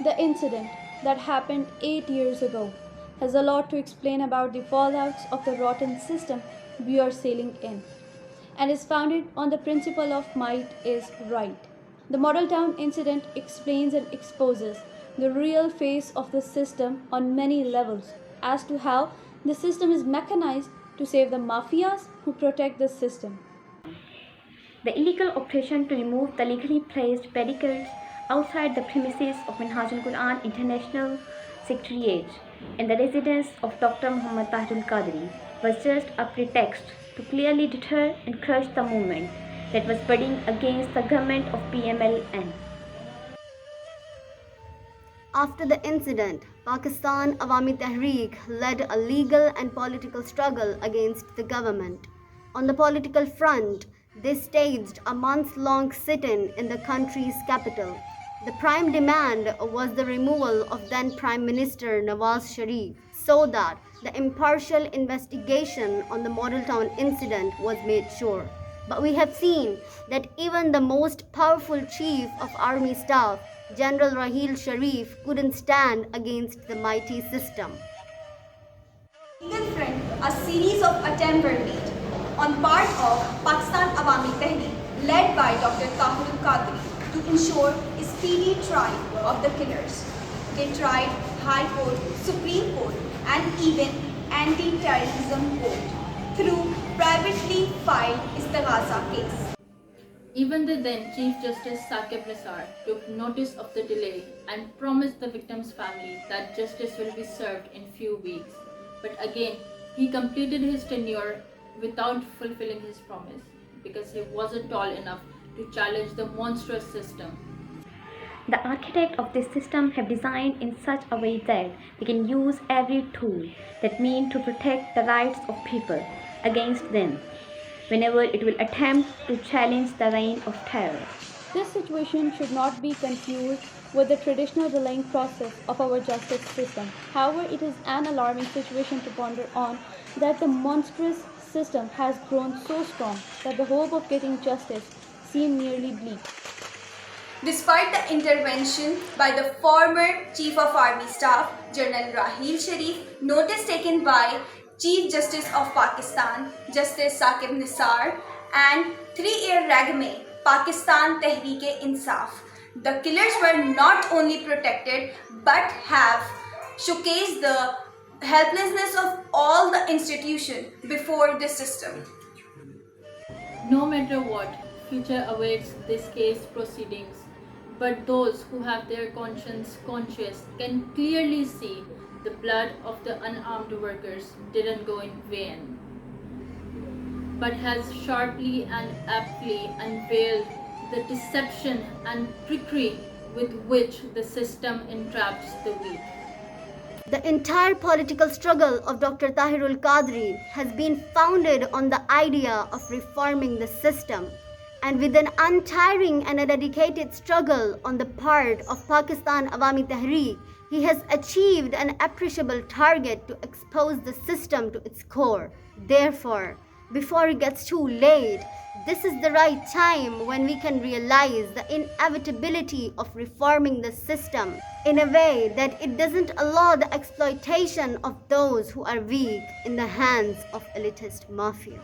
The incident that happened 8 years ago has a lot to explain about the fallouts of the rotten system we are sailing in, and is founded on the principle of might is right. The Model Town incident explains and exposes the real face of the system on many levels as to how the system is mechanized to save the mafias who protect the system. The illegal operation to remove the legally placed barricades outside the premises of Minhaj-ul-Quran International Secretariat in the residence of Dr. Muhammad Tahirul Qadri was just a pretext to clearly deter and crush the movement that was budding against the government of PMLN. After the incident, Pakistan Awami Tehreek led a legal and political struggle against the government. On the political front, they staged a month-long sit-in in the country's capital. The prime demand was the removal of then Prime Minister Nawaz Sharif so that the impartial investigation on the Model Town incident was made sure. But we have seen that even the most powerful chief of army staff, General Rahil Sharif, couldn't stand against the mighty system. Legal front, a series of attempts were made on part of Pakistan Awami Tehreek, led by Dr. Tahirul Qadri, to ensure a speedy trial of the killers. They tried High Court, Supreme Court, and even Anti-Terrorism Court through privately filed istighatha case. Even the then Chief Justice Saqib Nisar took notice of the delay and promised the victim's family that justice will be served in few weeks. But again, he completed his tenure without fulfilling his promise because he wasn't tall enough to challenge the monstrous system. The architect of this system have designed in such a way that they can use every tool that mean to protect the rights of people against them whenever it will attempt to challenge the reign of terror. This situation should not be confused with the traditional delaying process of our justice system. However, it is an alarming situation to ponder on that the monstrous system has grown so strong that the hope of getting justice seems nearly bleak. Despite the intervention by the former Chief of Army Staff, General Rahil Sharif, notice taken by Chief Justice of Pakistan, Justice Saqib Nisar, and 3-year Ragme, Pakistan Tehreek-e-Insaf, the killers were not only protected but have showcased the helplessness of all the institutions before this system. No matter what future awaits this case proceedings, but those who have their conscience conscious can clearly see the blood of the unarmed workers didn't go in vain, but has sharply and aptly unveiled the deception and trickery with which the system entraps the weak. The entire political struggle of Dr. Tahirul Qadri has been founded on the idea of reforming the system. And with an untiring and a dedicated struggle on the part of Pakistan Awami Tehreek, he has achieved an appreciable target to expose the system to its core. Therefore, before it gets too late, this is the right time when we can realize the inevitability of reforming the system in a way that it doesn't allow the exploitation of those who are weak in the hands of elitist mafia.